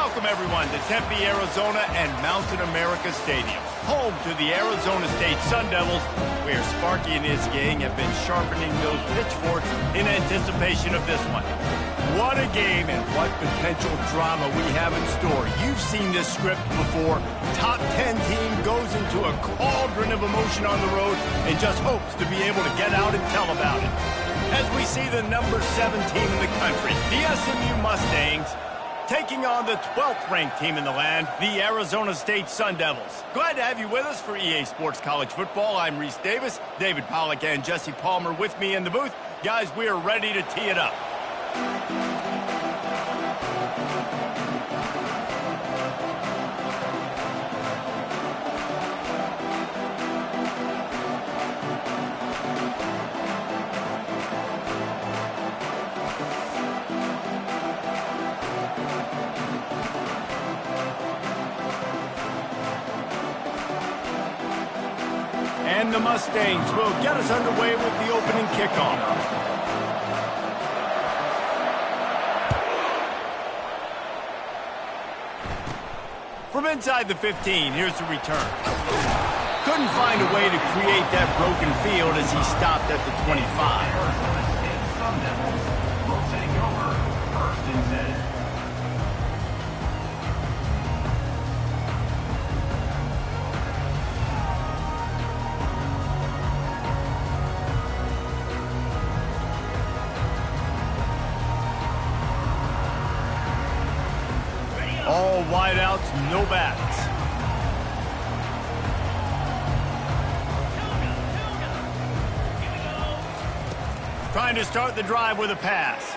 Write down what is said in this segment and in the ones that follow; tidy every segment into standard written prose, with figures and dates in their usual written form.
Welcome, everyone, to Tempe, Arizona and Mountain America Stadium, home to the Arizona State Sun Devils, where Sparky and his gang have been sharpening those pitchforks in anticipation of this one. What a game and what potential drama we have in store. You've seen this script before. Top 10 team goes into a cauldron of emotion on the road and just hopes to be able to get out and tell about it. As we see the number 7 team in the country, the SMU Mustangs, taking on the 12th-ranked team in the land, the Arizona State Sun Devils. Glad to have you with us for EA Sports College Football. I'm Reese Davis, David Pollack and Jesse Palmer with me in the booth. Guys, we are ready to tee it up. And the Mustangs will get us underway with the opening kickoff. From inside the 15, here's the return. Couldn't find a way to create that broken field as he stopped at the 25. All wideouts, no bats. Trying to start the drive with a pass.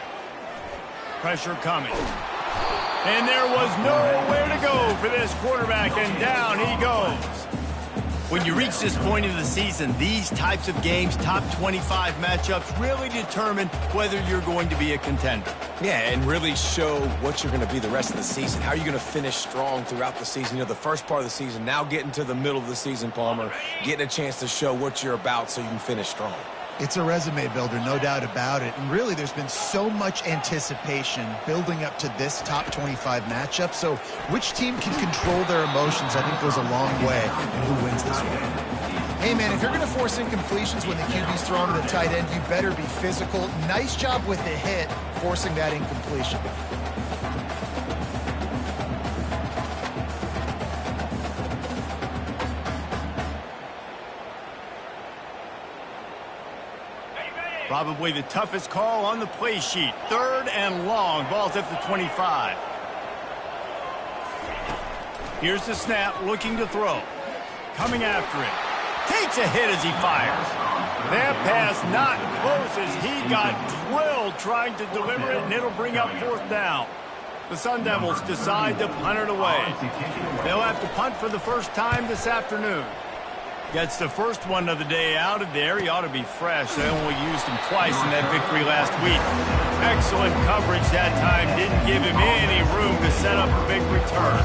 Pressure coming. And there was nowhere to go for this quarterback, and down he goes. When you reach this point of the season, these types of games, top 25 matchups, really determine whether you're going to be a contender. Yeah, and really show what you're going to be the rest of the season. How are you going to finish strong throughout the season? You know, the first part of the season, now getting to the middle of the season, Palmer, getting a chance to show what you're about so you can finish strong. It's a resume builder, no doubt about it. And really, there's been so much anticipation building up to this top 25 matchup. So which team can control their emotions, I think, goes a long way in who wins this one. Hey, man, if you're going to force incompletions when the QB's thrown to the tight end, you better be physical. Nice job with the hit, forcing that incompletion. Probably the toughest call on the play sheet. 3rd and long. Ball's at the 25. Here's the snap, looking to throw. Coming after it. Takes a hit as he fires. That pass not close as he got drilled trying to deliver it, and it'll bring up 4th down. The Sun Devils decide to punt it away. They'll have to punt for the first time this afternoon. Gets the first one of the day out of there. He ought to be fresh. They only used him twice in that victory last week. Excellent coverage that time. Didn't give him any room to set up a big return.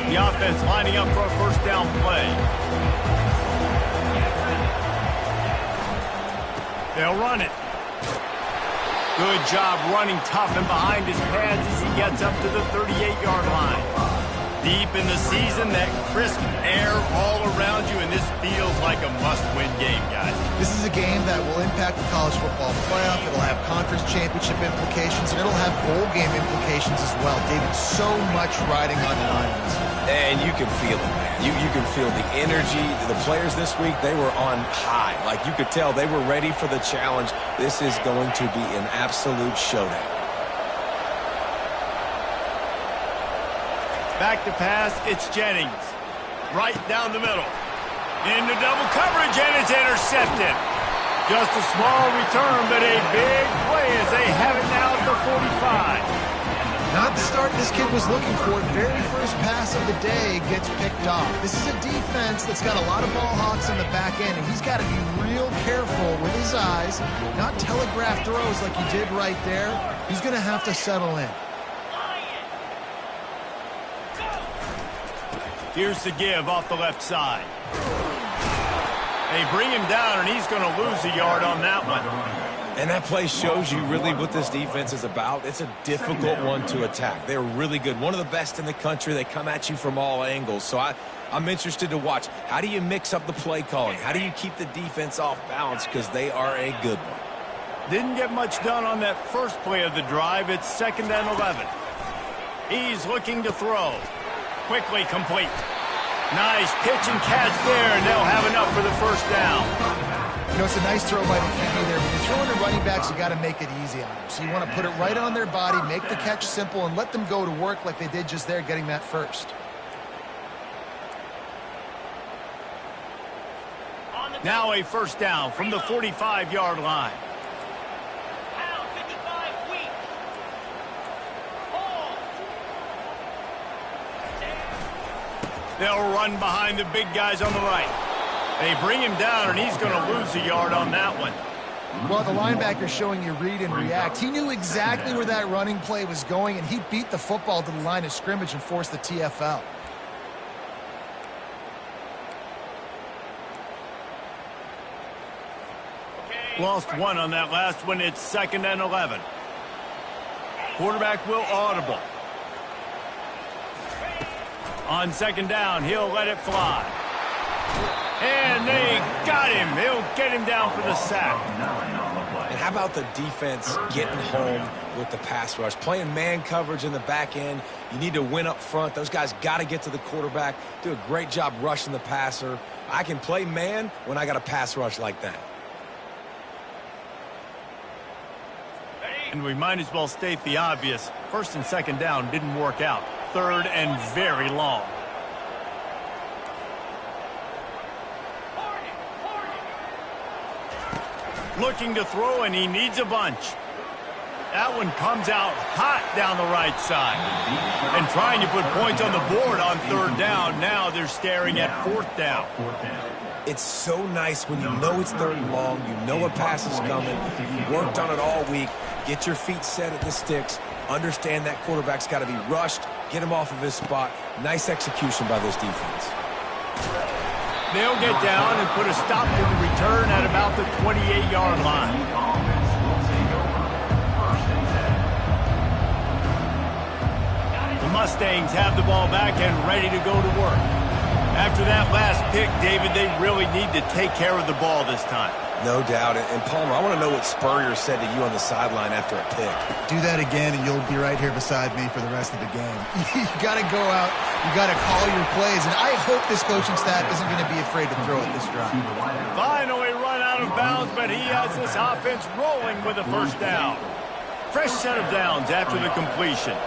The offense lining up for a first down play. They'll run it. Good job running tough and behind his pads as he gets up to the 38-yard line. Deep in the season, that crisp air all around you, and this feels like a must-win game, guys. This is a game that will impact the college football playoff. It'll have conference championship implications, and it'll have bowl game implications as well. David, so much riding on the line. And you can feel it, man. You can feel the energy. The players this week, they were on high. Like, you could tell they were ready for the challenge. This is going to be an absolute showdown. Back to pass, it's Jennings. Right down the middle. Into double coverage, and it's intercepted. Just a small return, but a big play as they have it now at the 45. Not the start this kid was looking for. Very first pass of the day gets picked off. This is a defense that's got a lot of ball hawks on the back end, and he's got to be real careful with his eyes, not telegraph throws like he did right there. He's going to have to settle in. Here's the give off the left side. They bring him down, and he's going to lose a yard on that one. And that play shows you really what this defense is about. It's a difficult one to attack. They're really good. One of the best in the country. They come at you from all angles. So I'm interested to watch. How do you mix up the play calling? How do you keep the defense off balance? Because they are a good one. Didn't get much done on that first play of the drive. It's 2nd and 11. He's looking to throw. Quickly complete. Nice pitch and catch there, and they'll have enough for the first down. You know, it's a nice throw by the QB there. When you're throwing to running backs, you got to make it easy on them. So you want to put it right on their body, make the catch simple, and let them go to work like they did just there, getting that first. Now a first down from the 45-yard line. They'll run behind the big guys on the right. They bring him down, and he's going to lose a yard on that one. Well, the linebacker's showing you read and react. He knew exactly where that running play was going, and he beat the football to the line of scrimmage and forced the TFL. Lost one on that last one. It's 2nd and 11. Quarterback will audible. On 2nd down, he'll let it fly. And they got him. They'll get him down for the sack. And how about the defense getting home with the pass rush? Playing man coverage in the back end. You need to win up front. Those guys got to get to the quarterback. Do a great job rushing the passer. I can play man when I got a pass rush like that. And we might as well state the obvious. 1st and 2nd down didn't work out. 3rd and very long. Looking to throw, and he needs a bunch. That one comes out hot down the right side. And trying to put points on the board on 3rd down. Now they're staring at 4th down. It's so nice when you know it's 3rd and long, you know a pass is coming, you worked on it all week, get your feet set at the sticks, understand that quarterback's got to be rushed, get him off of his spot. Nice execution by this defense. They'll get down and put a stop to the return at about the 28-yard line. The Mustangs have the ball back and ready to go to work. After that last pick, David, they really need to take care of the ball this time. No doubt. And Palmer, I want to know what Spurrier said to you on the sideline after a pick. Do that again, and you'll be right here beside me for the rest of the game. You got to go out. You got to call your plays, and I hope this coaching staff isn't going to be afraid to throw at this drive. Finally run out of bounds, but he has this offense rolling with a first down. Fresh set of downs after the completion.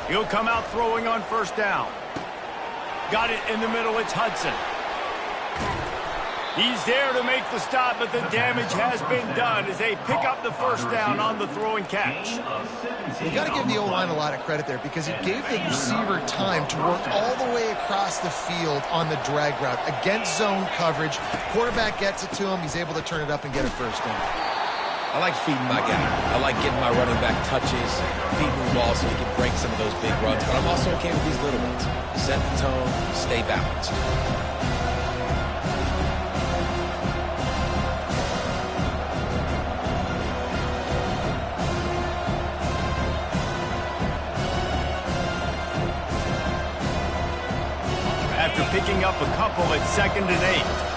He'll come out throwing on 1st down. Got it in the middle. It's Hudson. He's there to make the stop, but the damage has been done as they pick up the first down on the throw and catch. You got to give the O-line a lot of credit there because it gave the receiver time to work all the way across the field on the drag route against zone coverage. Quarterback gets it to him. He's able to turn it up and get a first down. I like feeding my guy. I like getting my running back touches, feeding the ball so he can break some of those big runs. But I'm also okay with these little ones. Set the tone, stay balanced. After picking up a couple at 2nd and 8.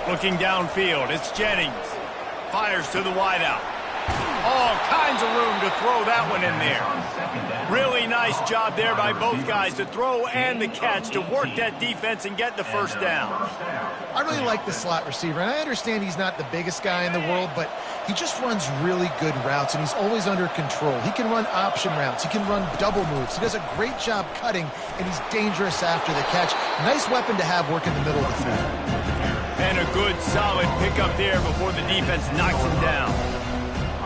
Looking downfield, it's Jennings. Fires to the wideout. All kinds of room to throw that one in there. Really nice nice job there by both guys, the throw and the catch, to work that defense and get the first down. I really like the slot receiver, and I understand he's not the biggest guy in the world, but he just runs really good routes, and he's always under control. He can run option routes. He can run double moves. He does a great job cutting, and he's dangerous after the catch. Nice weapon to have work in the middle of the field. And a good, solid pickup there before the defense knocks him down.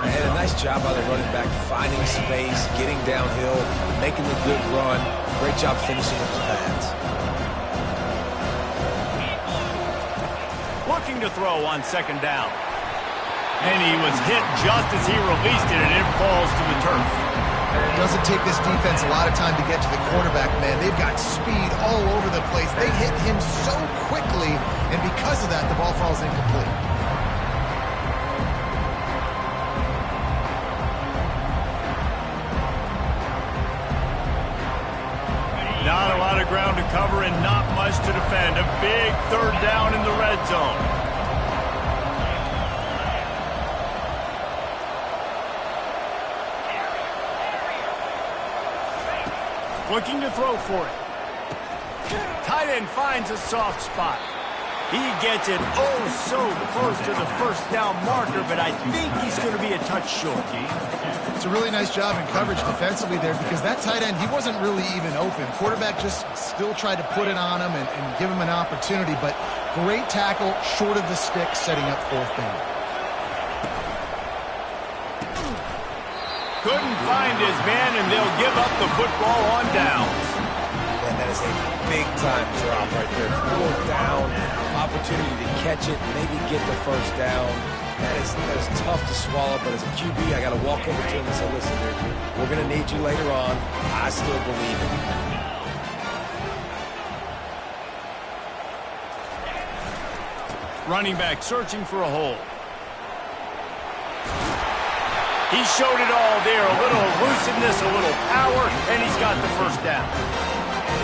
And a nice job by the running back, finding space, getting downhill, making the good run. Great job finishing with the pads. Looking to throw on second down. And he was hit just as he released it, and it falls to the turf. It doesn't take this defense a lot of time to get to the quarterback, man. They've got speed all over the place. They hit him so quickly, and because of that, the ball falls incomplete. Not a lot of ground to cover and not much to defend. A big third down in the red zone. Looking to throw for it. Tight end finds a soft spot. He gets it oh so close to the first down marker, but I think he's going to be a touch short. It's a really nice job in coverage defensively there, because that tight end, he wasn't really even open. Quarterback just still tried to put it on him and give him an opportunity, but great tackle short of the stick, setting up fourth down. Couldn't find his man, and they'll give up the football on downs. And that is a big-time drop right there. Fourth down, opportunity to catch it, maybe get the first down. That is tough to swallow, but as a QB, I got to walk over to him and say, listen, dude, we're going to need you later on. I still believe in you. Running back searching for a hole. He showed it all there, a little elusiveness, a little power, and he's got the first down.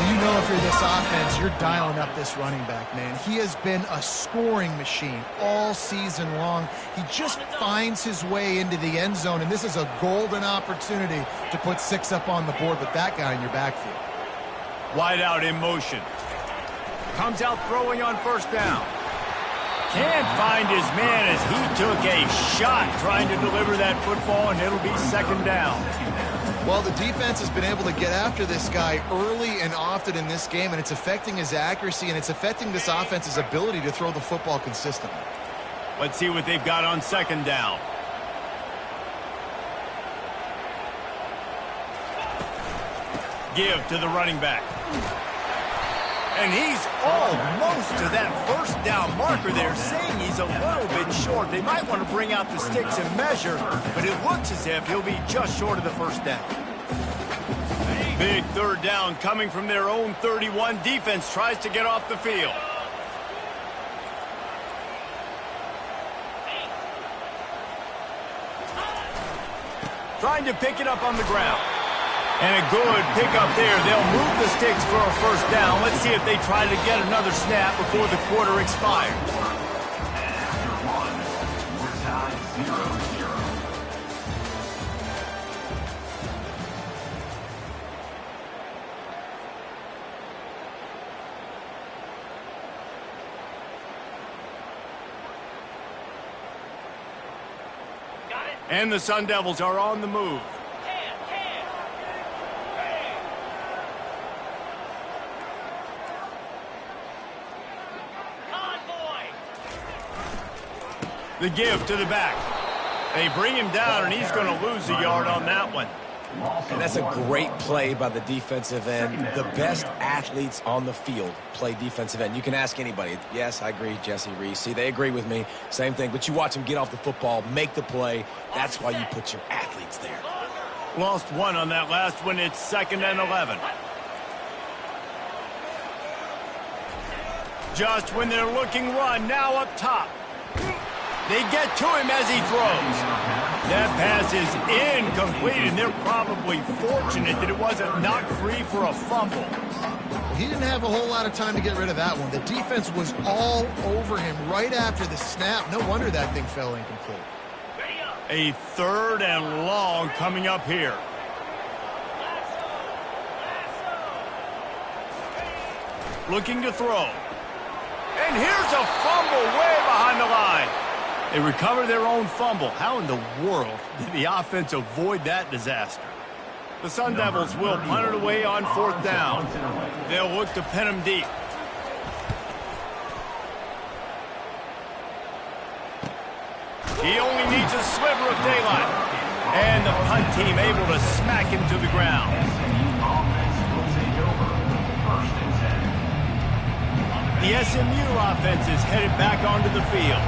You know, if you're this offense, you're dialing up this running back, man. He has been a scoring machine all season long. He just finds his way into the end zone, and this is a golden opportunity to put 6 up on the board with that guy in your backfield. Wide out in motion. Comes out throwing on first down. Can't find his man as he took a shot trying to deliver that football, and it'll be second down. Well, the defense has been able to get after this guy early and often in this game, and it's affecting his accuracy, and it's affecting this offense's ability to throw the football consistently. Let's see what they've got on second down. Give to the running back. And he's almost to that first down marker there, saying he's a little bit short. They might want to bring out the sticks and measure, but it looks as if he'll be just short of the first down. Big third down coming from their own 31. Defense tries to get off the field. Trying to pick it up on the ground. And a good pickup there. They'll move the sticks for a first down. Let's see if they try to get another snap before the quarter expires. And the Sun Devils are on the move. The give to the back. They bring him down, and he's going to lose a yard on that one. And that's a great play by the defensive end. The best athletes on the field play defensive end. You can ask anybody. Yes, I agree, Jesse Reese. See, they agree with me. Same thing. But you watch them get off the football, make the play. That's why you put your athletes there. Lost one on that last one. It's 2nd and 11. Just when they're looking run, now up top. They get to him as he throws. That pass is incomplete, and they're probably fortunate that it wasn't knocked free for a fumble. He didn't have a whole lot of time to get rid of that one. The defense was all over him right after the snap. No wonder that thing fell incomplete. A 3rd and long coming up here. looking to throw. And here's a fumble way behind the line. They recover their own fumble. How in the world did the offense avoid that disaster? The Sun Devils will punt it away on 4th down. They'll look to pin them deep. He only needs a sliver of daylight. And the punt team able to smack him to the ground. The SMU offense is headed back onto the field.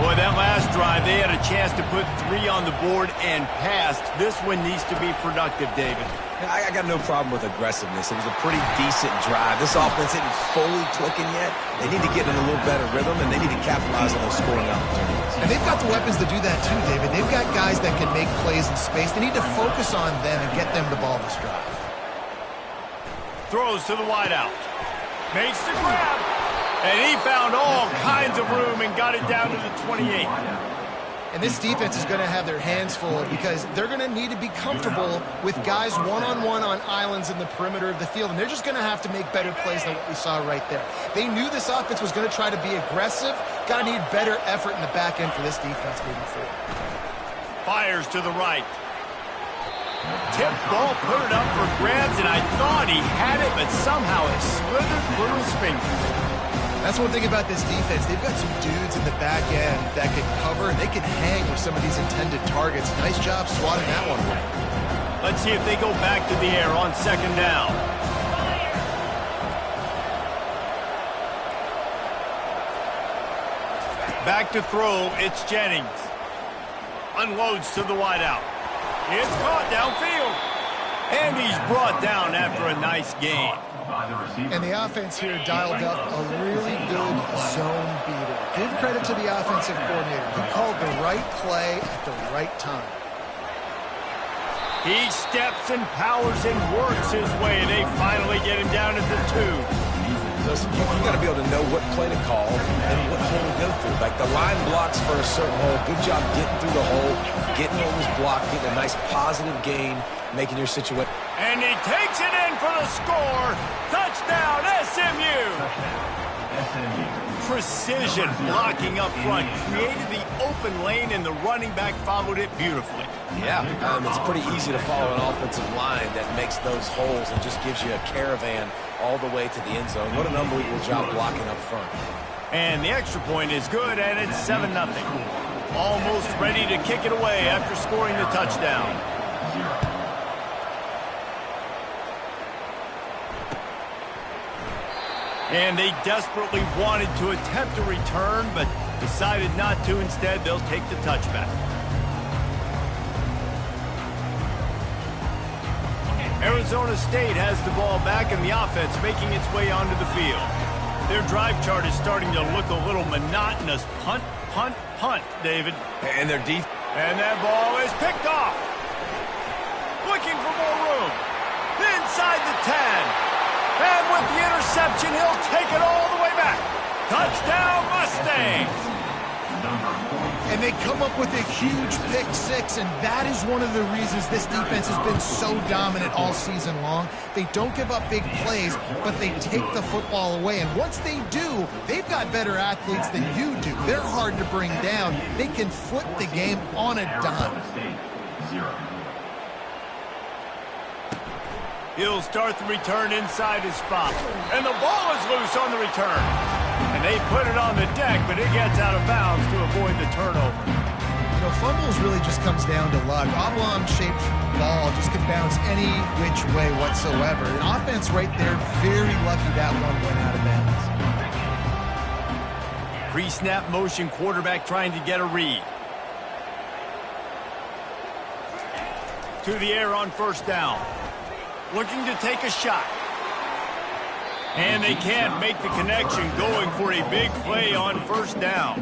Boy, that last drive, they had a chance to put 3 on the board and passed. This one needs to be productive, David. I got no problem with aggressiveness. It was a pretty decent drive. This offense isn't fully clicking yet. They need to get in a little better rhythm, and they need to capitalize on those scoring opportunities. And they've got the weapons to do that too, David. They've got guys that can make plays in space. They need to focus on them and get them the ball this drive. Throws to the wideout. Makes the grab. And he found all kinds of room and got it down to the 28. And this defense is going to have their hands full because they're going to need to be comfortable with guys one-on-one on islands in the perimeter of the field. And they're just going to have to make better plays than what we saw right there. They knew this offense was going to try to be aggressive. Got to need better effort in the back end for this defense moving forward. Fires to the right. Tip ball, put it up for grabs, and I thought he had it, but somehow it slithered through his fingers. That's one thing about this defense. They've got some dudes in the back end that can cover, and they can hang with some of these intended targets. Nice job swatting that one away. Let's see if they go back to the air on 2nd down. Back to throw, it's Jennings. Unloads to the wideout. It's caught downfield. And he's brought down after a nice gain. And the offense here dialed up a really good zone beater. Give credit to the offensive coordinator. He called the right play at the right time. He steps and powers and works his way. They finally get him down at the 2. Listen, you got to be able to know what play to call and what hole to go through. Like the line blocks for a certain hole. Good job getting through the hole, getting over his block, getting a nice positive gain, making your situation. And he takes it in for the score. Touchdown, SMU. Precision blocking up front. Created the open lane, and the running back followed it beautifully. Yeah, it's pretty easy to follow an offensive line that makes those holes and just gives you a caravan all the way to the end zone. What an unbelievable job blocking up front. And the extra point is good, and it's 7-0. Almost ready to kick it away after scoring the touchdown. And they desperately wanted to attempt a return, but decided not to. Instead, they'll take the touchback. Arizona State has the ball back, and the offense making its way onto the field. Their drive chart is starting to look a little monotonous. Punt, punt, punt, David. And their defense. And that ball is picked off. Looking for more room. Inside the 10. And with the interception, he'll take it all the way back. Touchdown, Mustangs. And they come up with a huge pick 6, and that is one of the reasons this defense has been so dominant all season long. They don't give up big plays, but they take the football away. And once they do, they've got better athletes than you do. They're hard to bring down. They can flip the game on a dime. He'll start the return inside his spot. And the ball is loose on the return. And they put it on the deck, but it gets out of bounds to avoid the turnover. You know, fumbles really just comes down to luck. Oblong-shaped ball just can bounce any which way whatsoever. An offense right there, very lucky that one went out of bounds. Pre-snap motion, quarterback trying to get a read. To the air on 1st down. Looking to take a shot. And they can't make the connection, going for a big play on 1st down.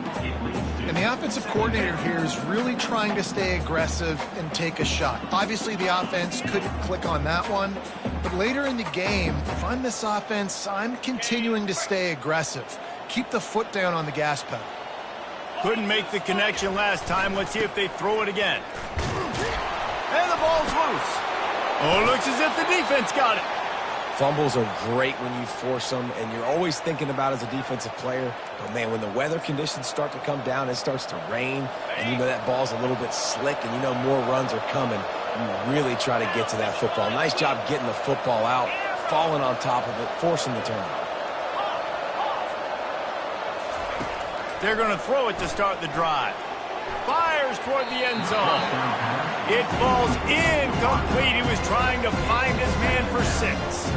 And the offensive coordinator here is really trying to stay aggressive and take a shot. Obviously, the offense couldn't click on that one. But later in the game, if I'm this offense, I'm continuing to stay aggressive. Keep the foot down on the gas pedal. Couldn't make the connection last time. Let's see if they throw it again. And the ball's loose. Oh, it looks as if the defense got it. Fumbles are great when you force them, and you're always thinking about as a defensive player, but man, when the weather conditions start to come down, it starts to rain, and you know that ball's a little bit slick, and you know more runs are coming, you really try to get to that football. Nice job getting the football out, falling on top of it, forcing the turnover. They're going to throw it to start the drive. Fires toward the end zone. It falls incomplete. He was trying to find his man for 6.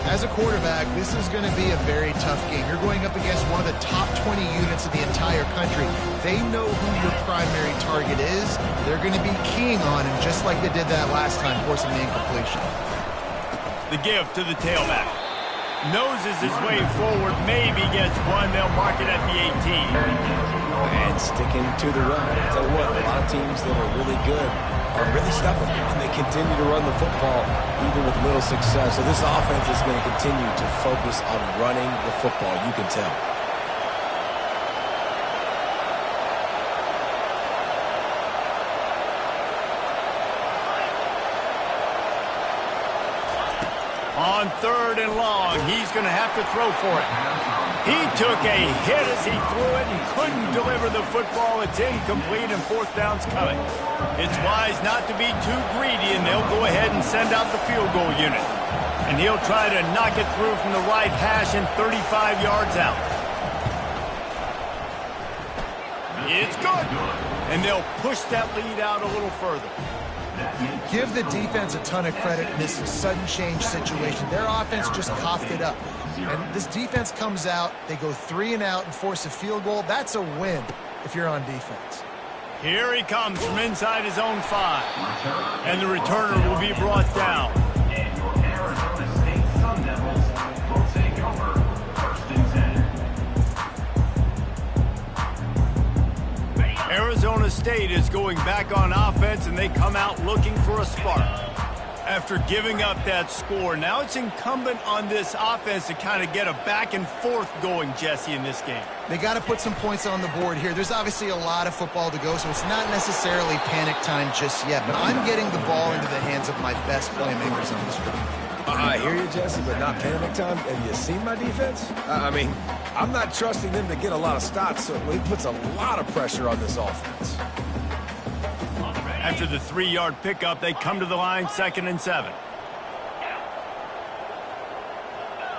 As a quarterback, this is going to be a very tough game. You're going up against one of the top 20 units of the entire country. They know who your primary target is. They're going to be keying on him, just like they did that last time, forcing the incompletion. The give to the tailback. Noses his way forward, maybe gets one. They'll mark it at the 18. And sticking to the run. I tell you what, a lot of teams that are really good are really stubborn, and they continue to run the football even with little success. So this offense is going to continue to focus on running the football, you can tell. On 3rd and long, he's going to have to throw for it. He took a hit as he threw it and couldn't deliver the football. It's incomplete, and 4th down's coming. It's wise not to be too greedy, and they'll go ahead and send out the field goal unit. And he'll try to knock it through from the right hash and 35 yards out. It's good. And they'll push that lead out a little further. Give the defense a ton of credit in this sudden change situation. Their offense just coughed it up. And this defense comes out, they go 3 and out and force a field goal. That's a win if you're on defense. Here he comes from inside his own 5. And the returner will be brought down. And your Arizona State Sun Devils will take over 1st and 10. Arizona State is going back on offense, and they come out looking for a spark. After giving up that score, now it's incumbent on this offense to kind of get a back and forth going, Jesse, in this game. They got to put some points on the board here. There's obviously a lot of football to go, so it's not necessarily panic time just yet, but I'm getting the ball into the hands of my best playmakers on this drive. I hear you, Jesse, but not panic time. Have you seen my defense? I mean, I'm not trusting them to get a lot of stops, so it puts a lot of pressure on this offense. After the 3-yard pickup, they come to the line, 2nd and 7.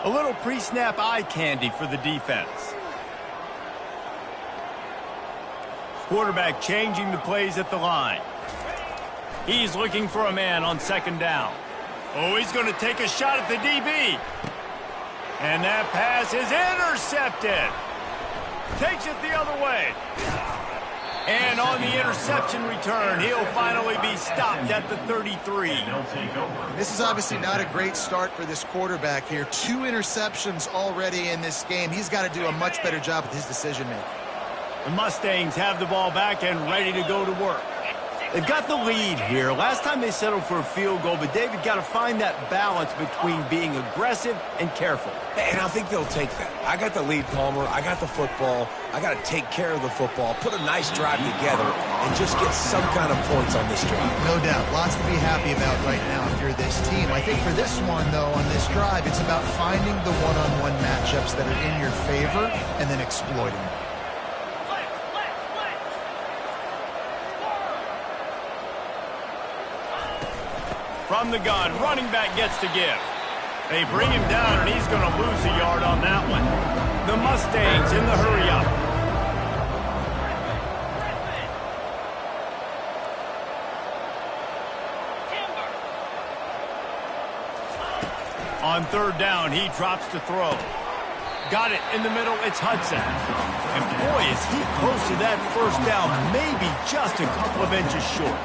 A little pre-snap eye candy for the defense. Quarterback changing the plays at the line. He's looking for a man on 2nd down. Oh, he's going to take a shot at the DB. And that pass is intercepted. Takes it the other way. And on the interception return, he'll finally be stopped at the 33. This is obviously not a great start for this quarterback here. 2 interceptions already in this game. He's got to do a much better job with his decision-making. The Mustangs have the ball back and ready to go to work. They've got the lead here. Last time they settled for a field goal, but David got to find that balance between being aggressive and careful. And I think they'll take that. I got the lead, Palmer. I got the football. I got to take care of the football, put a nice drive together, and just get some kind of points on this drive. No doubt. Lots to be happy about right now if you're this team. I think for this one, though, on this drive, it's about finding the one-on-one matchups that are in your favor and then exploiting them. From the gun, running back gets to give. They bring him down, and he's going to lose a yard on that one. The Mustangs in the hurry-up. On 3rd down, he drops to throw. Got it in the middle, it's Hudson. And boy, is he close to that 1st down, maybe just a couple of inches short.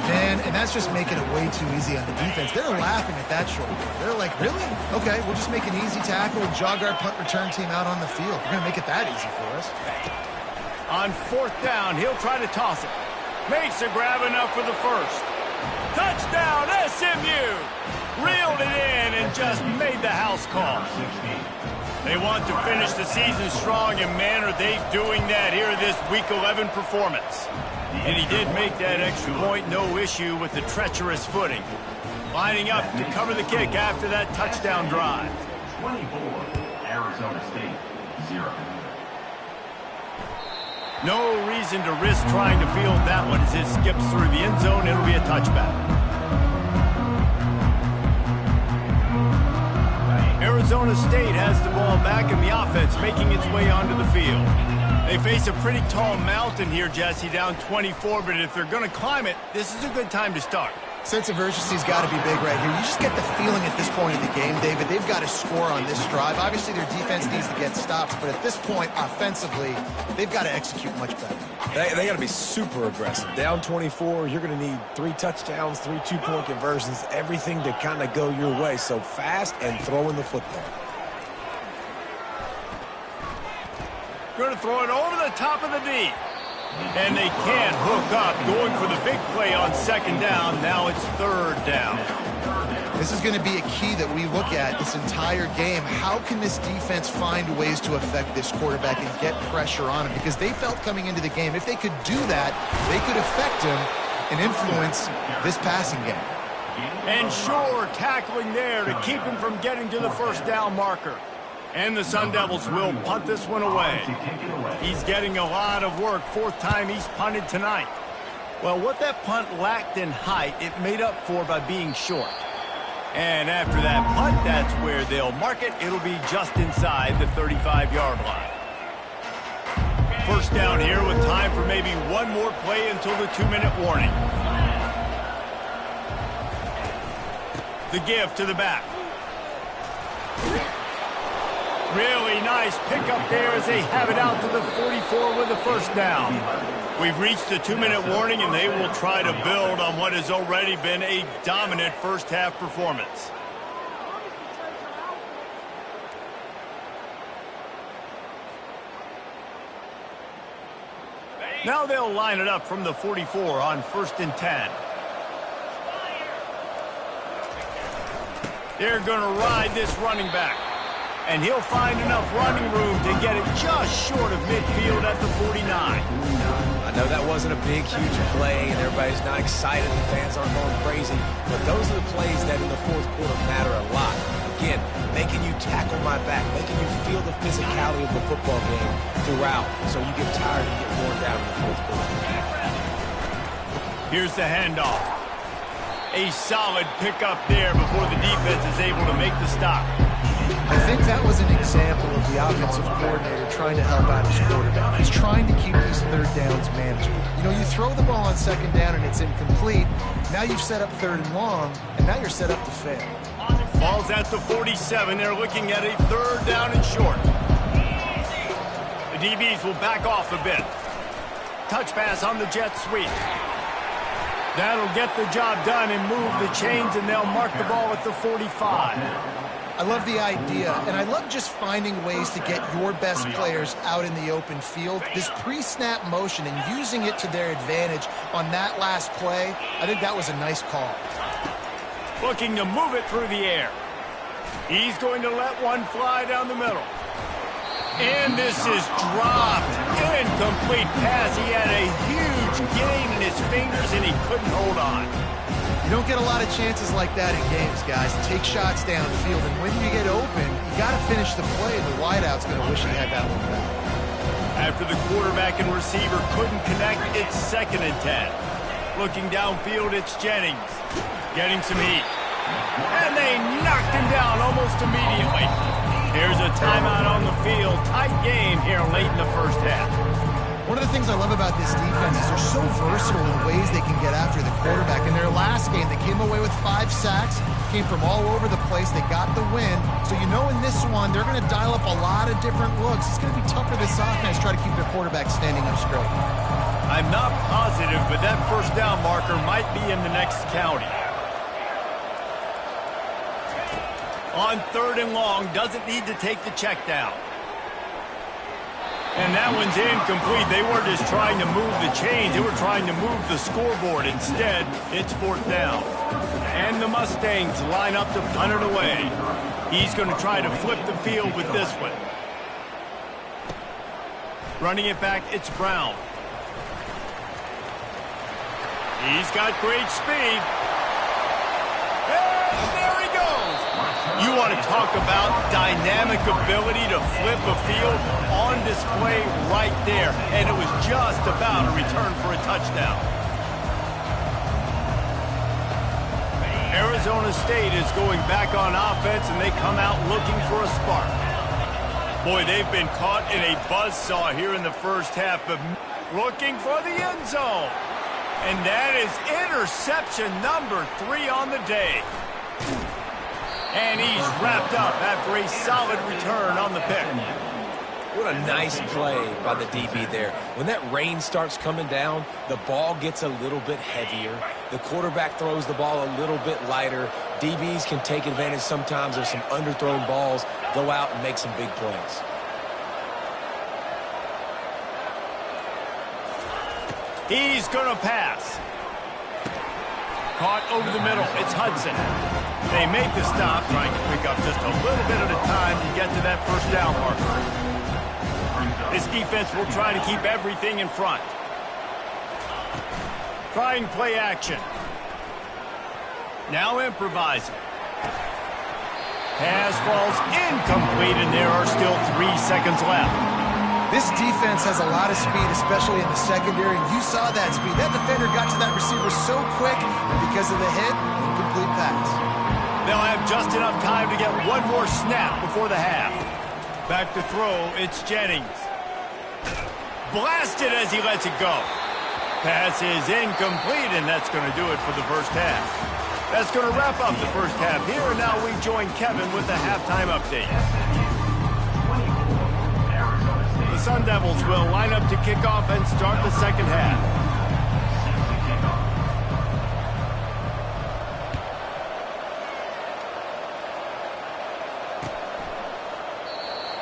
Man, and that's just making it way too easy on the defense. They're laughing at that short. They're like, really? Okay, we'll just make an easy tackle and jog our punt return team out on the field. We're going to make it that easy for us. On 4th down, he'll try to toss it. Makes a grab enough for the 1st. Touchdown, SMU! Reeled it in and just made the house call. They want to finish the season strong, and man, are they doing that here this Week 11 performance. And he did make that extra point, no issue with the treacherous footing. Lining up to cover the kick after that touchdown drive. 24, Arizona State, 0. No reason to risk trying to field that one as it skips through the end zone. It'll be a touchback. Arizona State has the ball back and the offense making its way onto the field. They face a pretty tall mountain here, Jesse, down 24, but if they're going to climb it, this is a good time to start. Sense of urgency's got to be big right here. You just get the feeling at this point in the game, David, they've got to score on this drive. Obviously, their defense needs to get stops, but at this point, offensively, they've got to execute much better. They got to be super aggressive. Down 24, you're going to need 3 touchdowns, 3 two-point conversions, everything to kind of go your way. So fast and throwing the football. Going to throw it over the top of the D. And they can't hook up, going for the big play on second down. Now it's third down. This is going to be a key that we look at this entire game. How can this defense find ways to affect this quarterback and get pressure on him? Because they felt coming into the game, if they could do that, they could affect him and influence this passing game. And Shore tackling there to keep him from getting to the first down marker. And the Sun Devils will punt this one away. He's getting a lot of work. 4th time he's punted tonight. Well, what that punt lacked in height, it made up for by being short. And after that punt, that's where they'll mark it. It'll be just inside the 35-yard line. First down here with time for maybe one more play until the 2-minute warning. The give to the back. Really nice pickup there as they have it out to the 44 with the first down. We've reached the 2-minute warning, and they will try to build on what has already been a dominant first-half performance. Now they'll line it up from the 44 on 1st and 10. They're going to ride this running back. And he'll find enough running room to get it just short of midfield at the 49. I know that wasn't a big, huge play, and everybody's not excited. The fans aren't going crazy. But those are the plays that in the 4th quarter matter a lot. Again, making you tackle my back, making you feel the physicality of the football game throughout, so you get tired and get worn down in the 4th quarter. Here's the handoff. A solid pickup there before the defense is able to make the stop. I think that was an example of the offensive coordinator trying to help out his quarterback. He's trying to keep these 3rd downs manageable. You know, you throw the ball on 2nd down and it's incomplete. Now you've set up 3rd and long, and now you're set up to fail. Ball's at the 47. They're looking at a 3rd down and short. The DBs will back off a bit. Touch pass on the jet sweep. That'll get the job done and move the chains, and they'll mark the ball at the 45. I love the idea, and I love just finding ways to get your best players out in the open field. This pre-snap motion and using it to their advantage on that last play, I think that was a nice call. Looking to move it through the air. He's going to let one fly down the middle. And this is dropped. Incomplete pass. He had a huge gain in his fingers, and he couldn't hold on. You don't get a lot of chances like that in games, guys. Take shots downfield, and when you get open, you got to finish the play, and the wideout's going to wish he had that one back. After the quarterback and receiver couldn't connect, it's 2nd and 10. Looking downfield, it's Jennings. Getting some heat. And they knocked him down almost immediately. Here's a timeout on the field. Tight game here late in the first half. One of the things I love about this defense is they're so versatile in ways they can get after the quarterback. In their last game, they came away with 5 sacks, came from all over the place. They got the win. So you know in this one, they're going to dial up a lot of different looks. It's going to be tough for this offense to try to keep their quarterback standing up straight. I'm not positive, but that first down marker might be in the next county. On 3rd and long, doesn't need to take the check down. And that one's incomplete. They weren't just trying to move the chains. They were trying to move the scoreboard. Instead, it's 4th down. And the Mustangs line up to punt it away. He's going to try to flip the field with this one. Running it back, it's Brown. He's got great speed. You want to talk about dynamic ability to flip a field on display right there. And it was just about a return for a touchdown. Arizona State is going back on offense, and they come out looking for a spark. Boy, they've been caught in a buzzsaw here in the first half, but looking for the end zone. And that is interception number 3 on the day. And he's wrapped up after a solid return on the pick. What a nice play by the DB there. When that rain starts coming down, the ball gets a little bit heavier. The quarterback throws the ball a little bit lighter. DBs can take advantage sometimes of some underthrown balls, go out and make some big plays. He's going to pass. Caught over the middle. It's Hudson. They make the stop, trying to pick up just a little bit at a time to get to that first down marker. This defense will try to keep everything in front. Trying play action. Now improvising. Pass falls incomplete, and there are still 3 seconds left. This defense has a lot of speed, especially in the secondary, and you saw that speed. That defender got to that receiver so quick, and because of the hit, incomplete pass. They'll have just enough time to get one more snap before the half. Back to throw, it's Jennings. Blasted as he lets it go. Pass is incomplete, and that's going to do it for the first half. That's going to wrap up the first half here, and now we join Kevin with the halftime update. The Sun Devils will line up to kick off and start the second half.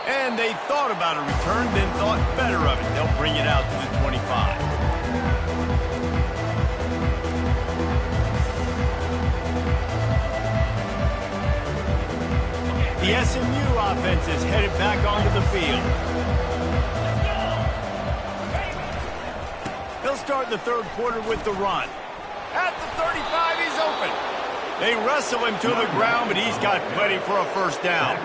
And they thought about a return, then thought better of it. They'll bring it out to the 25. The SMU offense is headed back onto the field. They'll start the third quarter with the run. At the 35, he's open. They wrestle him to the ground, but he's got plenty for a first down.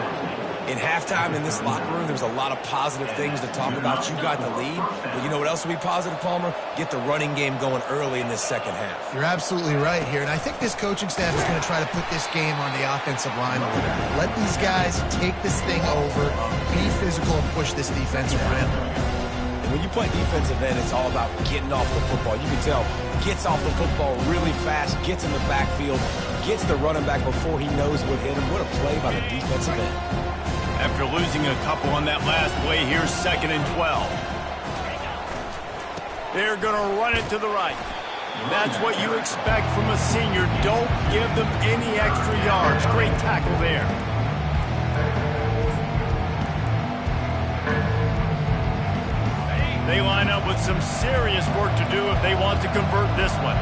In halftime in this locker room, there's a lot of positive things to talk about. You got the lead, but you know what else will be positive, Palmer? Get the running game going early in this second half. You're absolutely right here, and I think this coaching staff is going to try to put this game on the offensive line a little bit. Let these guys take this thing over, be physical, and push this defense around. And when you play defensive end, it's all about getting off the football. You can tell, gets off the football really fast, gets in the backfield, gets the running back before he knows what hit him. What a play by the defensive end. After losing a couple on that last play, here's 2nd and 12. They're going to run it to the right. That's what you expect from a senior. Don't give them any extra yards. Great tackle there. They line up with some serious work to do if they want to convert this one.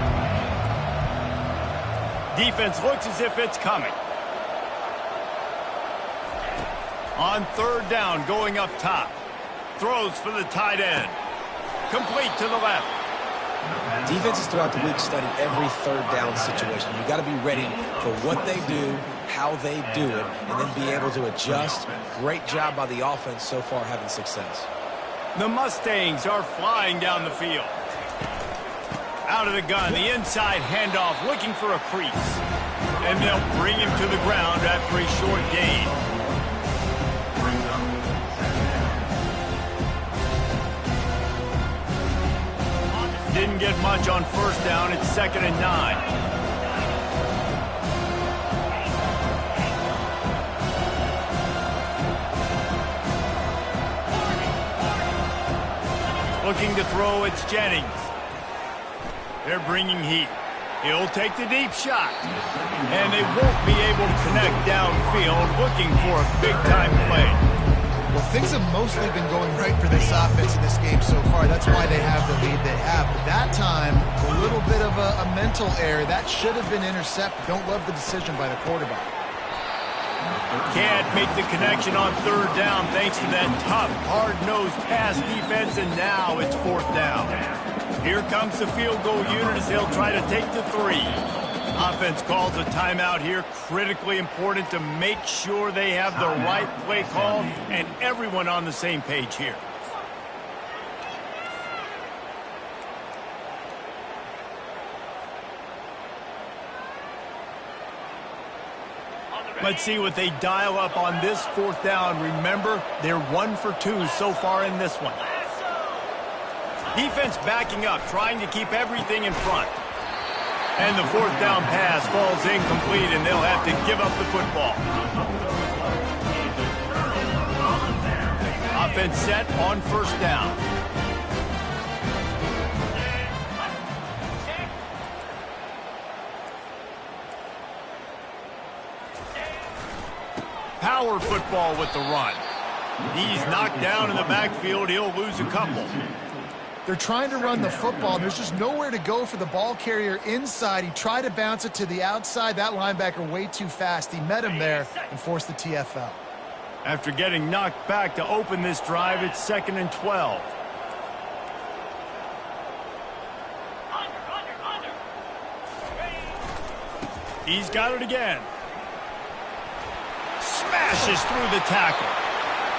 Defense looks as if it's coming. On third down, going up top. Throws for the tight end. Complete to the left. Defenses throughout the week study every third down situation. You got to be ready for what they do, how they do it, and then be able to adjust. Great job by the offense so far having success. The Mustangs are flying down the field. Out of the gun, the inside handoff, looking for a crease. And they'll bring him to the ground after a short gain. Didn't get much on first down. It's 2nd and 9. Looking to throw, it's Jennings. They're bringing heat. He'll take the deep shot. And they won't be able to connect downfield, looking for a big-time play. Well, things have mostly been going right for this offense in this game so far. That's why they have the lead they have. But that time, a little bit of a mental error. That should have been intercepted. Don't love the decision by the quarterback. Can't make the connection on third down thanks to that tough, hard-nosed pass defense, and now it's 4th down. Here comes the field goal unit as they'll try to take the 3. Offense calls a timeout here. Critically important to make sure they have the right play call and everyone on the same page here. Let's see what they dial up on this fourth down. Remember, they're 1 for 2 so far in this one. Defense backing up, trying to keep everything in front. And the fourth down pass falls incomplete, and they'll have to give up the football. Offense set on first down. Power football with the run. He's knocked down in the backfield. He'll lose a couple. They're trying to run the football. There's just nowhere to go for the ball carrier inside. He tried to bounce it to the outside. That linebacker way too fast. He met him there and forced the TFL. After getting knocked back to open this drive, it's 2nd and 12. He's got it again. Smashes through the tackle.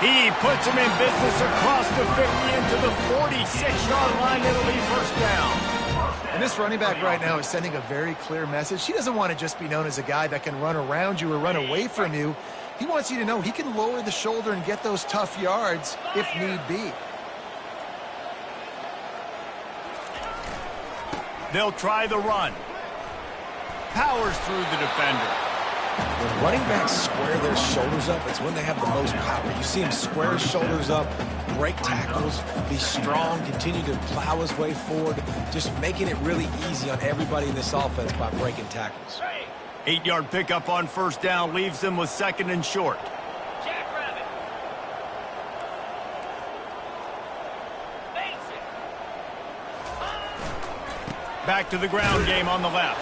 He puts him in business across the 50 into the 46-yard line. It'll be first down. And this running back right now is sending a very clear message. He doesn't want to just be known as a guy that can run around you or run away from you. He wants you to know he can lower the shoulder and get those tough yards if need be. They'll try the run. Powers through the defender. When running backs square their shoulders up, it's when they have the most power. You see him square his shoulders up, break tackles, be strong, continue to plow his way forward, just making it really easy on everybody in this offense by breaking tackles. 8-yard pickup on first down leaves them with 2nd and short. Back to the ground game on the left.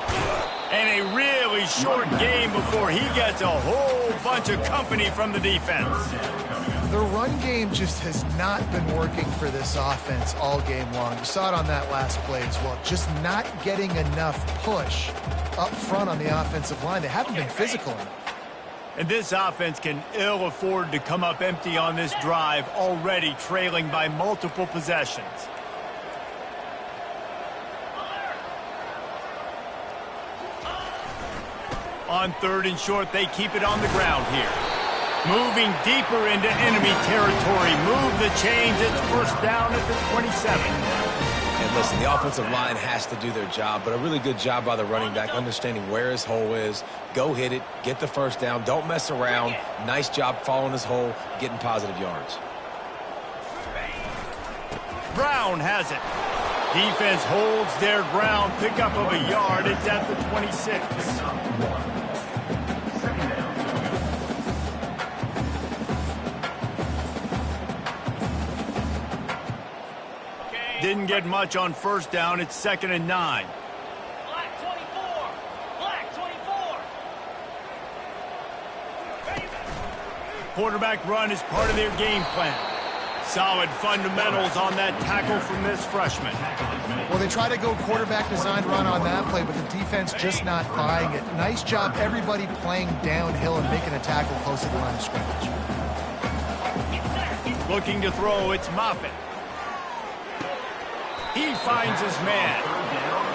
And a really short game before he gets a whole bunch of company from the defense. The run game just has not been working for this offense all game long. You saw it on that last play as well. Just not getting enough push up front on the offensive line. They haven't been physical enough. And this offense can ill afford to come up empty on this drive, already trailing by multiple possessions. On 3rd and short, they keep it on the ground here. Moving deeper into enemy territory. Move the chains. It's first down at the 27. And listen, the offensive line has to do their job, but a really good job by the running back, understanding where his hole is. Go hit it, get the first down, don't mess around. Nice job following his hole, getting positive yards. Brown has it. Defense holds their ground. Pickup of a yard. It's at the 26. Didn't get much on first down. It's 2nd and 9. Black 24. Black 24. Quarterback run is part of their game plan. Solid fundamentals on that tackle from this freshman. Well, they try to go quarterback design run on that play, but the defense just not buying it. Nice job, everybody playing downhill and making a tackle close to the line of scrimmage. Looking to throw, it's Moffitt. He finds his man.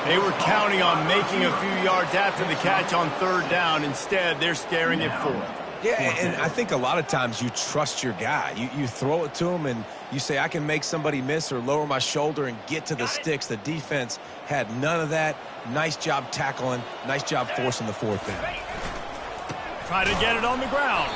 They were counting on making a few yards after the catch on 3rd down. Instead, they're staring at 4th. Yeah, and I think a lot of times you trust your guy. You throw it to him and you say, I can make somebody miss or lower my shoulder and get to the sticks. The defense had none of that. Nice job tackling. Nice job forcing the 4th down. Try to get it on the ground.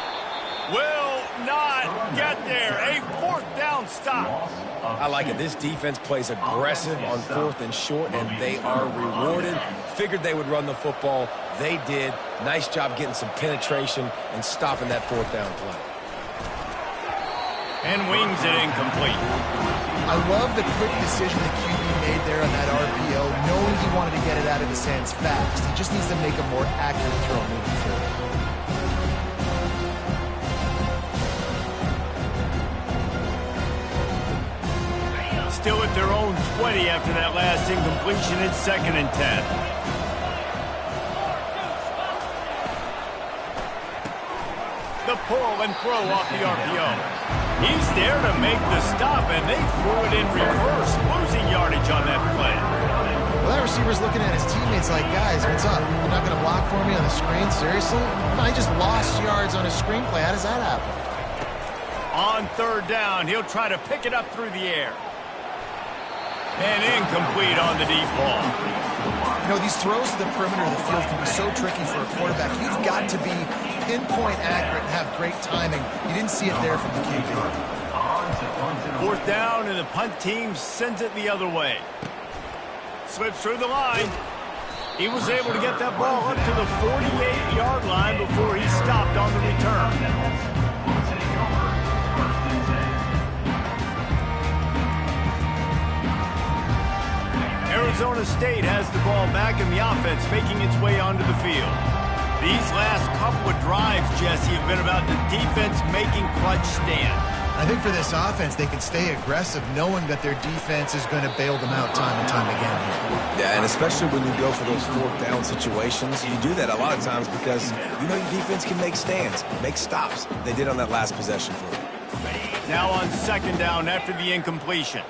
Will not get there. A 4th down stop. I like it. This defense plays aggressive on 4th and short, and they are rewarded. Figured they would run the football. They did. Nice job getting some penetration and stopping that 4th down play. And wings it incomplete. I love the quick decision the QB made there on that RPO, knowing he wanted to get it out of his hands fast. He just needs to make a more accurate throw moving forward. Still at their own 20 after that last incompletion. It's 2nd and 10. pull and throw off the RPO. He's there to make the stop, and they threw it in reverse, losing yardage on that play. Well, that receiver's looking at his teammates like, guys, what's up? You're not going to block for me on the screen? Seriously? No, he just lost yards on a screenplay. How does that happen? On third down, he'll try to pick it up through the air. And incomplete on the deep ball. You know, these throws to the perimeter of the field can be so tricky for a quarterback. You've got to be pinpoint accurate and have great timing. You didn't see it there from the QB. Fourth down, and the punt team sends it the other way. Slips through the line. He was able to get that ball up to the 48-yard line before he stopped on the return. Arizona State has the ball back in the offense, making its way onto the field. These last couple of drives, Jesse, have been about the defense making clutch stand. I think for this offense, they can stay aggressive knowing that their defense is going to bail them out time and time again here. Yeah, and especially when you go for those fourth down situations, you do that a lot of times because you know your defense can make stands, make stops. They did on that last possession for you. Now on second down after the incompletion.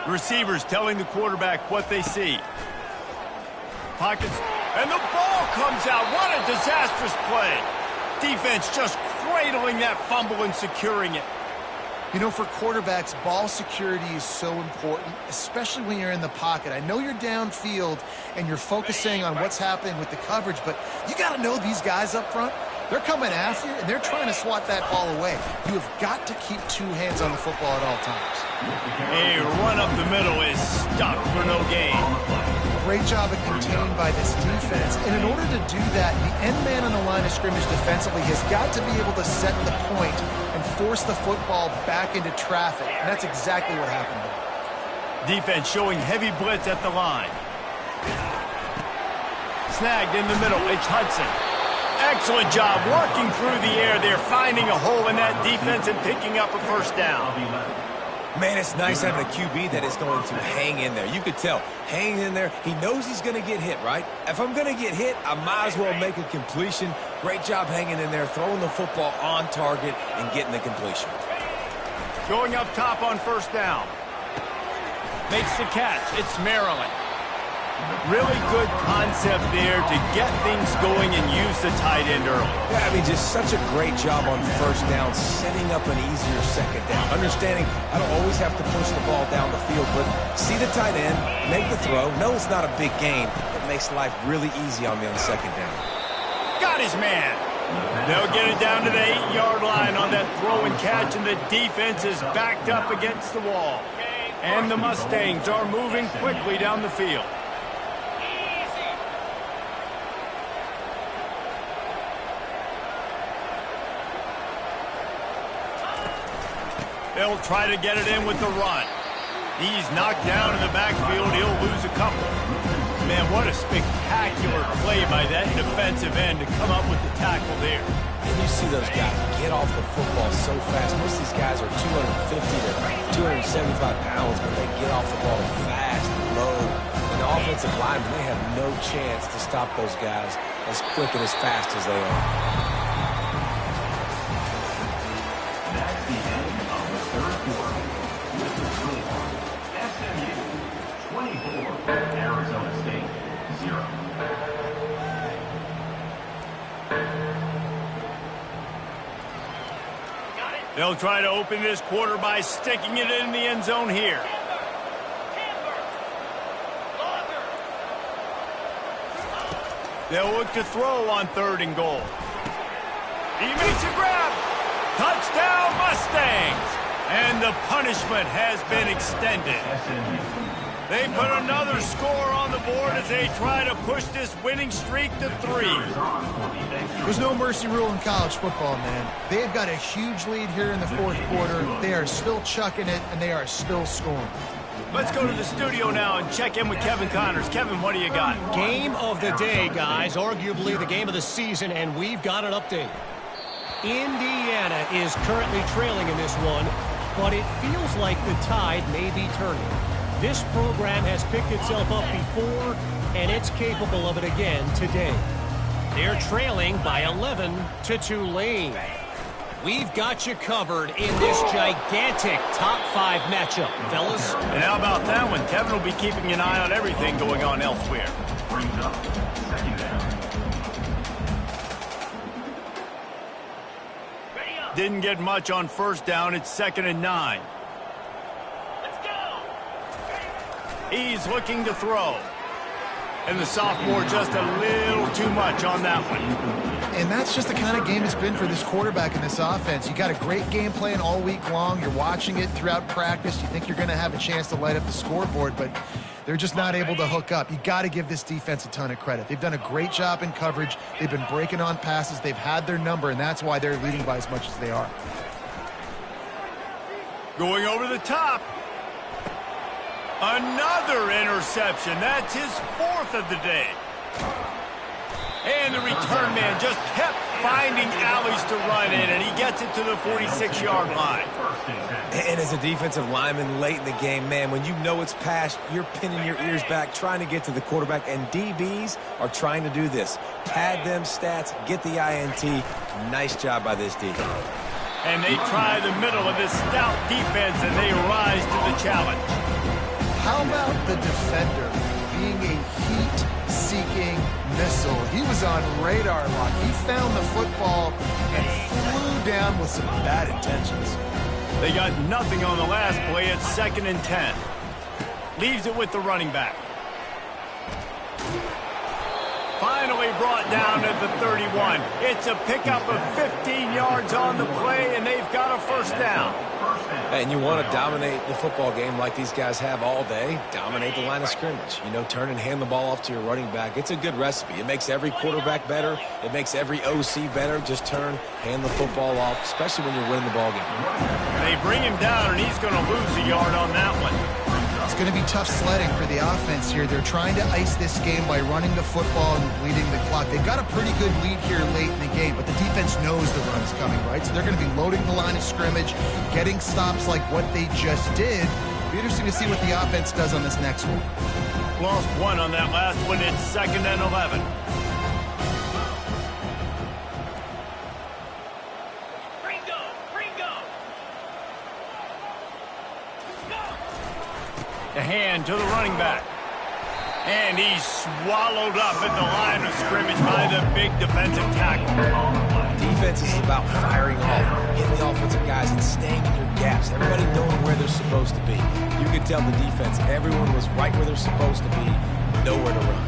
Receivers telling the quarterback what they see. Pockets, and the ball comes out. What a disastrous play. Defense just cradling that fumble and securing it. You know, for quarterbacks, ball security is so important, especially when you're in the pocket. I know you're downfield and you're focusing on what's happening with the coverage, but you got to know these guys up front. They're coming after you, and they're trying to swat that ball away. You have got to keep two hands on the football at all times. A run up the middle is stopped for no gain. Great job of contained by this defense. And in order to do that, the end man on the line of scrimmage defensively has got to be able to set the point and force the football back into traffic. And that's exactly what happened there. Defense showing heavy blitz at the line. Snagged in the middle. It's Hudson. Excellent job working through the air there, finding a hole in that defense and picking up a first down. Man, it's nice having a QB that is going to hang in there. You could tell, hanging in there, he knows he's going to get hit, right? If I'm going to get hit, I might as well make a completion. Great job hanging in there, throwing the football on target and getting the completion. Going up top on first down. Makes the catch. It's Maryland. Really good concept there to get things going and use the tight end early. Yeah, I mean, just such a great job on first down, setting up an easier second down. Understanding I don't always have to push the ball down the field, but see the tight end, make the throw. No, it's not a big gain. It makes life really easy on me on second down. Got his man. They'll get it down to the 8-yard line on that throw and catch, and the defense is backed up against the wall. And the Mustangs are moving quickly down the field. They'll try to get it in with the run. He's knocked down in the backfield. He'll lose a couple. Man, what a spectacular play by that defensive end to come up with the tackle there. And you see those guys get off the football so fast. Most of these guys are 250 to 275 pounds, but they get off the ball fast and low. And the offensive linemen, they have no chance to stop those guys as quick and as fast as they are. That's the end of the third quarter. With the score, SMU 24, Arizona State 0. They'll try to open this quarter by sticking it in the end zone here. They'll look to throw on 3rd and goal. He makes a grab. Touchdown, Mustangs! And the punishment has been extended. They put another score on the board as they try to push this winning streak to 3. There's no mercy rule in college football, man. They've got a huge lead here in the 4th quarter. They are still chucking it, and they are still scoring. Let's go to the studio now and check in with Kevin Connors. Kevin, what do you got? Game of the day, guys. Arguably the game of the season, and we've got an update. Indiana is currently trailing in this one, but it feels like the tide may be turning. This program has picked itself up before, and it's capable of it again today. They're trailing by 11 to Tulane. We've got you covered in this gigantic top 5 matchup, fellas. And how about that one? Kevin will be keeping an eye on everything going on elsewhere. Brings up second down. Ready up. Didn't get much on first down. It's 2nd and 9. Let's go. He's looking to throw. And the sophomore just a little too much on that one. And that's just the kind of game it's been for this quarterback in this offense. You got a great game plan all week long. You're watching it throughout practice. You think you're going to have a chance to light up the scoreboard, but they're just not able to hook up. You got to give this defense a ton of credit. They've done a great job in coverage. They've been breaking on passes. They've had their number, and that's why they're leading by as much as they are. Going over the top. Another interception. That's his 4th of the day. And the return man just kept finding alleys to run in, and he gets it to the 46-yard line. And as a defensive lineman late in the game, man, when you know it's past, you're pinning your ears back, trying to get to the quarterback, and DBs are trying to do this. Pad them stats, get the INT. Nice job by this defense. And they try the middle of this stout defense, and they rise to the challenge. How about the defender being a heat-seeking missile? He was on radar lock. He found the football and flew down with some bad intentions. They got nothing on the last play. It's 2nd and 10. Leaves it with the running back. Finally brought down at the 31. It's a pickup of 15 yards on the play, and they've got a first down. And you want to dominate the football game like these guys have all day. Dominate the line of scrimmage. You know, turn and hand the ball off to your running back. It's a good recipe. It makes every quarterback better. It makes every OC better. Just turn, hand the football off, especially when you're winning the ball game. They bring him down, and he's going to lose a yard on that one. It's going to be tough sledding for the offense here. They're trying to ice this game by running the football and bleeding the clock. They've got a pretty good lead here late in the game, but the defense knows the run's coming, right? So they're going to be loading the line of scrimmage, getting stops like what they just did. It'll be interesting to see what the offense does on this next one. Lost one on that last one. It's 2nd and 11. The hand to the running back. And he's swallowed up at the line of scrimmage by the big defensive tackle. Defense is about firing off, hitting the offensive guys and staying in your gaps. Everybody knowing where they're supposed to be. You could tell the defense, everyone was right where they're supposed to be, nowhere to run.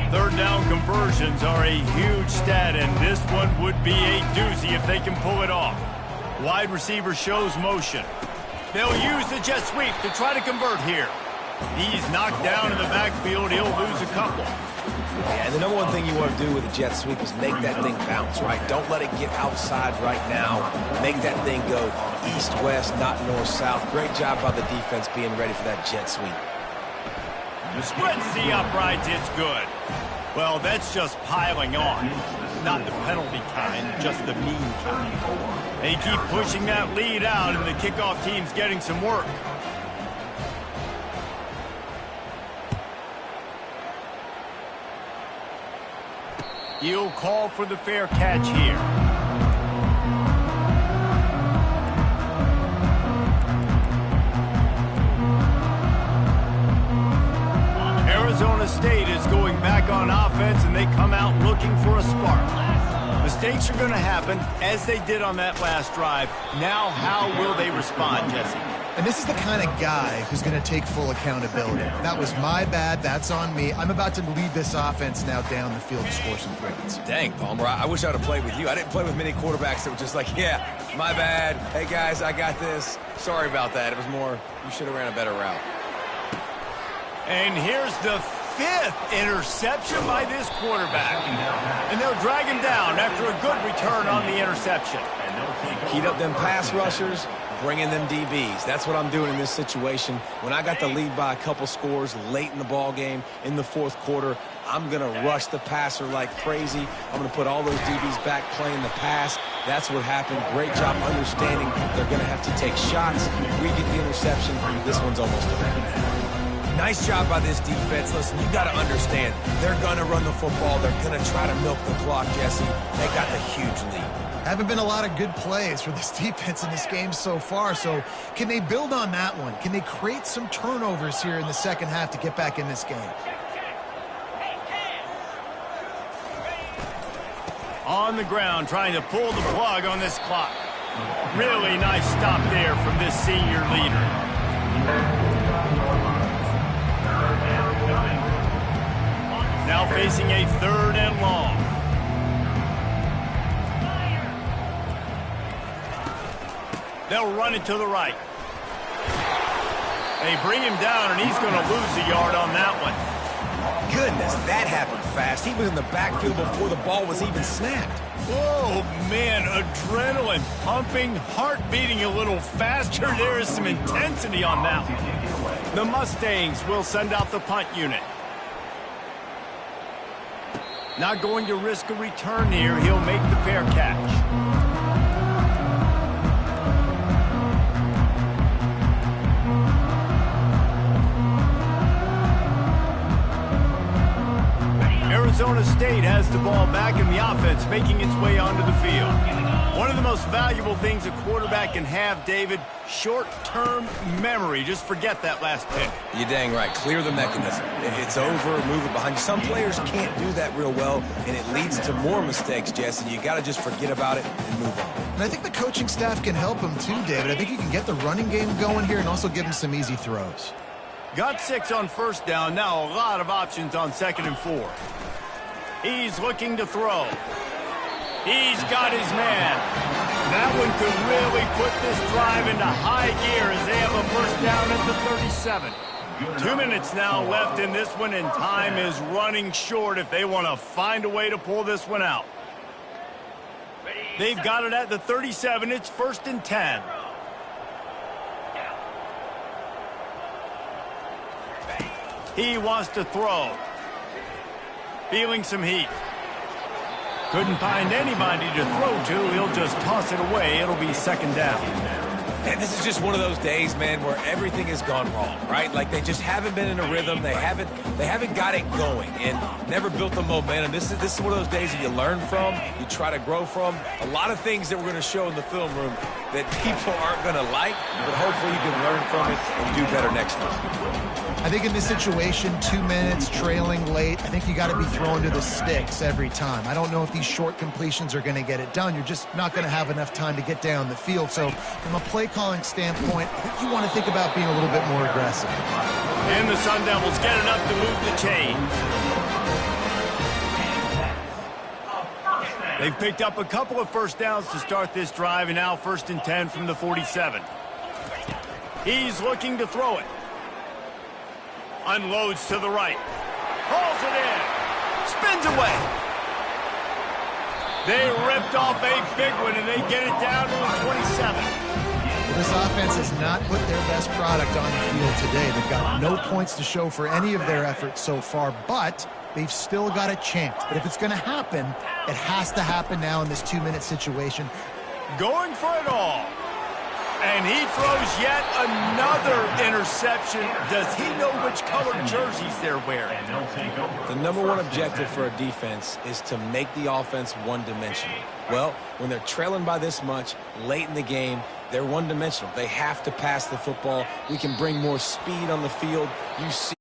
3rd down conversions are a huge stat, and this one would be a doozy if they can pull it off. Wide receiver shows motion. They'll use the jet sweep to try to convert here. He's knocked down in the backfield. He'll lose a couple. Yeah, and the number one thing you want to do with a jet sweep is make that thing bounce, right? Don't let it get outside right now. Make that thing go east-west, not north-south. Great job by the defense being ready for that jet sweep. Splits the uprights. It's good. Well, that's just piling on. Not the penalty kind, just the mean kind. They keep pushing that lead out, and the kickoff team's getting some work. He'll call for the fair catch here. Arizona State is going back on offense, and they come out looking for a spark. Mistakes are going to happen, as they did on that last drive. Now, how will they respond, Jesse? And this is the kind of guy who's going to take full accountability. That was my bad. That's on me. I'm about to lead this offense now down the field to score some points. Dang, Palmer, I wish I would have played with you. I didn't play with many quarterbacks that were just like, yeah, my bad. Hey, guys, I got this. Sorry about that. It was more, you should have ran a better route. And here's the 5th interception by this quarterback. And they'll drag him down after a good return on the interception. Heat up them pass rushers, bring in them DBs. That's what I'm doing in this situation. When I got the lead by a couple scores late in the ball game, in the 4th quarter, I'm going to rush the passer like crazy. I'm going to put all those DBs back playing the pass. That's what happened. Great job understanding they're going to have to take shots. We get the interception. This one's almost over. Nice job by this defense. Listen, you got to understand, they're going to run the football. They're going to try to milk the clock, Jesse. They got the huge lead. Haven't been a lot of good plays for this defense in this game so far, so can they build on that one? Can they create some turnovers here in the second half to get back in this game? On the ground, trying to pull the plug on this clock. Really nice stop there from this senior leader. Now facing a 3rd and long. They'll run it to the right. They bring him down, and he's going to lose a yard on that one. Goodness, that happened fast. He was in the backfield before the ball was even snapped. Oh, man, adrenaline pumping, heart beating a little faster. There is some intensity on that one. The Mustangs will send out the punt unit. Not going to risk a return here. He'll make the fair catch. Arizona State has the ball back in the offense, making its way onto the field. One of the most valuable things a quarterback can have, David, short-term memory. Just forget that last pick. You're dang right. Clear the mechanism. It's over, move it behind you. Some players can't do that real well, and it leads to more mistakes, Jesse. You got to just forget about it and move on. And I think the coaching staff can help him too, David. I think you can get the running game going here and also give him some easy throws. Got 6 on 1st down. Now a lot of options on 2nd and 4. He's looking to throw. He's got his man. That one could really put this drive into high gear as they have a 1st down at the 37. 2 minutes now left in this one, and time is running short if they want to find a way to pull this one out. They've got it at the 37. It's 1st and 10. He wants to throw. Feeling some heat. Couldn't find anybody to throw to. He'll just toss it away. It'll be 2nd down. And this is just one of those days, man, where everything has gone wrong, right? Like they just haven't been in a rhythm. They haven't got it going and never built the momentum. This is one of those days that you learn from, you try to grow from. A lot of things that we're going to show in the film room that people aren't going to like, but hopefully you can learn from it and do better next time. I think in this situation, 2 minutes, trailing late, I think you got to be throwing to the sticks every time. I don't know if these short completions are going to get it done. You're just not going to have enough time to get down the field. So from a play calling standpoint, I think you want to think about being a little bit more aggressive. And the Sun Devils get enough to move the chain. They've picked up a couple of 1st downs to start this drive, and now 1st and 10 from the 47. He's looking to throw it. Unloads to the right. Hauls it in. Spins away. They ripped off a big one, and they get it down to the 27. This offense has not put their best product on the field today. They've got no points to show for any of their efforts so far, but they've still got a chance. But if it's going to happen, it has to happen now in this 2-minute situation. Going for it all. And he throws yet another interception. Does he know which color jerseys they're wearing? The #1 objective for a defense is to make the offense one-dimensional. Well, when they're trailing by this much late in the game, they're one-dimensional. They have to pass the football. We can bring more speed on the field. You see